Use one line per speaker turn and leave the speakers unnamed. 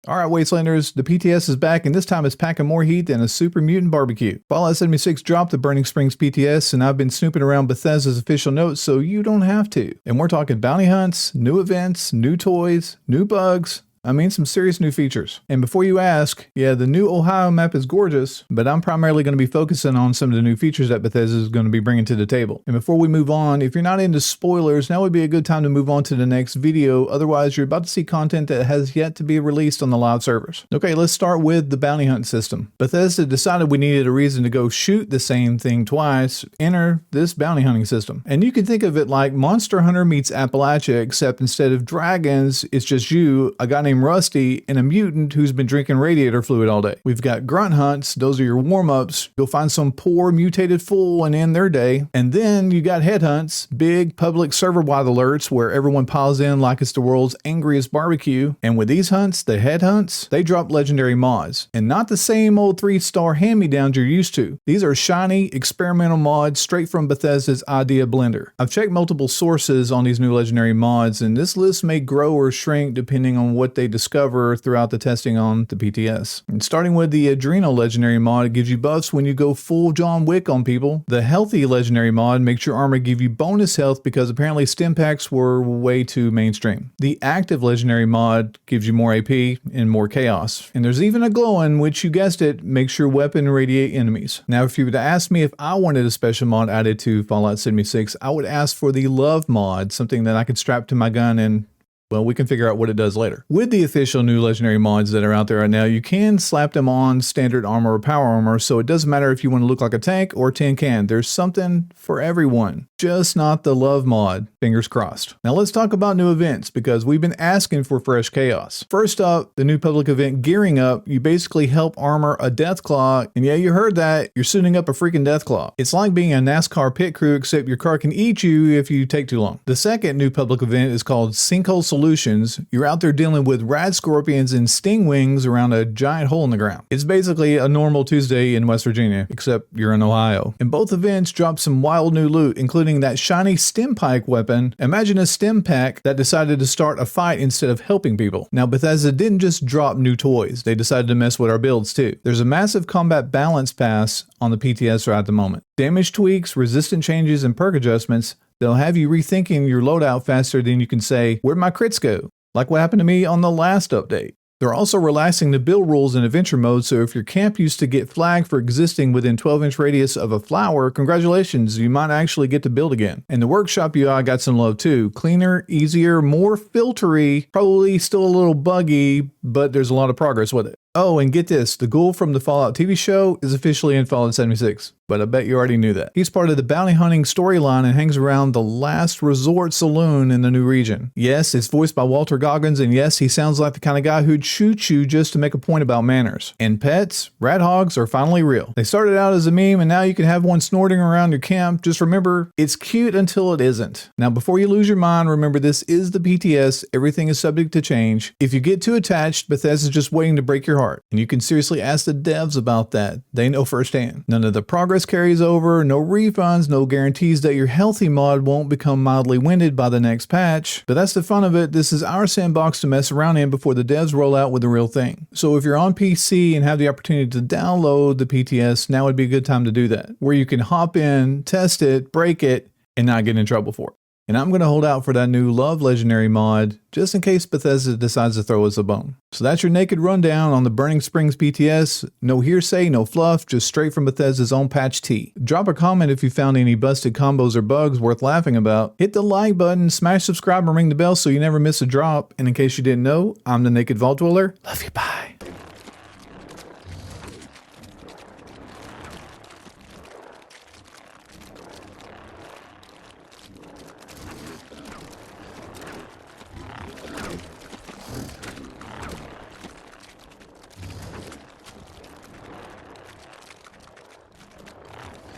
Alright Wastelanders, the PTS is back and this time it's packing more heat than a super mutant barbecue. Fallout 76 dropped the Burning Springs PTS and I've been snooping around Bethesda's official notes so you don't have to. And we're talking bounty hunts, new events, new toys, new bugs, I mean some serious new features. And before you ask, yeah, the new Ohio map is gorgeous, but I'm primarily going to be focusing on some of the new features that Bethesda is going to be bringing to the table. And before we move on, if you're not into spoilers, now would be a good time to move on to the next video. Otherwise, you're about to see content that has yet to be released on the live servers. Okay, let's start with the bounty hunt system. Bethesda decided we needed a reason to go shoot the same thing twice, enter this bounty hunting system. And you can think of it like Monster Hunter meets Appalachia, except instead of dragons, it's just you, a guy named Rusty, and a mutant who's been drinking radiator fluid all day. We've got grunt hunts, those are your warm-ups. You'll find some poor mutated fool and end their day. And then you got head hunts, big public server-wide alerts where everyone piles in like it's the world's angriest barbecue. And with these hunts, the head hunts, they drop legendary mods. And not the same old 3-star hand-me-downs you're used to. These are shiny, experimental mods straight from Bethesda's idea blender. I've checked multiple sources on these new legendary mods, and this list may grow or shrink depending on what they discover throughout the testing on the PTS. And starting with the Adrenal legendary mod, it gives you buffs when you go full John Wick on people. The Healthy legendary mod makes your armor give you bonus health because apparently stim packs were way too mainstream. The Active legendary mod gives you more AP and more chaos. And there's even a Glowing, which you guessed it, makes your weapon radiate enemies. Now if you were to ask me if I wanted a special mod added to Fallout 76, I would ask for the Love mod, something that I could strap to my gun and, well, we can figure out what it does later. With the official new legendary mods that are out there right now, you can slap them on standard armor or power armor, so it doesn't matter if you want to look like a tank or a tin can. There's something for everyone. Just not the Love mod. Fingers crossed. Now let's talk about new events, because we've been asking for fresh chaos. First up, the new public event Gearing Up. You basically help armor a Deathclaw, and yeah, you heard that, you're suiting up a freaking Deathclaw. It's like being a NASCAR pit crew, except your car can eat you if you take too long. The second new public event is called Sinkhole Solutions. You're out there dealing with rad scorpions and stingwings around a giant hole in the ground. It's basically a normal Tuesday in West Virginia, except you're in Ohio. And both events drop some wild new loot, including that shiny stim pike weapon. Imagine a stim pack that decided to start a fight instead of helping people. Now Bethesda didn't just drop new toys, they decided to mess with our builds too. There's a massive combat balance pass on the PTS right at the moment. Damage tweaks, resistant changes, and perk adjustments, they'll have you rethinking your loadout faster than you can say, where'd my crits go? Like what happened to me on the last update. They're also relaxing the build rules in adventure mode, so if your camp used to get flagged for existing within 12-inch radius of a flower, congratulations, you might actually get to build again. And the workshop UI got some love too. Cleaner, easier, more filtery, probably still a little buggy, but there's a lot of progress with it. Oh, and get this, the Ghoul from the Fallout TV show is officially in Fallout 76, but I bet you already knew that. He's part of the bounty hunting storyline and hangs around the Last Resort Saloon in the new region. Yes, it's voiced by Walton Goggins, and yes, he sounds like the kind of guy who'd shoot you just to make a point about manners. And pets, Radhogs, are finally real. They started out as a meme, and now you can have one snorting around your camp. Just remember, it's cute until it isn't. Now, before you lose your mind, remember this is the PTS, everything is subject to change. If you get too attached, Bethesda's just waiting to break your heart. And you can seriously ask the devs about that. They know firsthand. None of the progress carries over, no refunds, no guarantees that your healthy mod won't become mildly winded by the next patch. But that's the fun of it. This is our sandbox to mess around in before the devs roll out with the real thing. So if you're on PC and have the opportunity to download the PTS, now would be a good time to do that. Where you can hop in, test it, break it, and not get in trouble for it. And I'm going to hold out for that new Love legendary mod, just in case Bethesda decides to throw us a bone. So that's your naked rundown on the Burning Springs PTS. No hearsay, no fluff, just straight from Bethesda's own patch T. Drop a comment if you found any busted combos or bugs worth laughing about. Hit the like button, smash subscribe, and ring the bell so you never miss a drop. And in case you didn't know, I'm the Naked Vault Dweller. Love you, bye.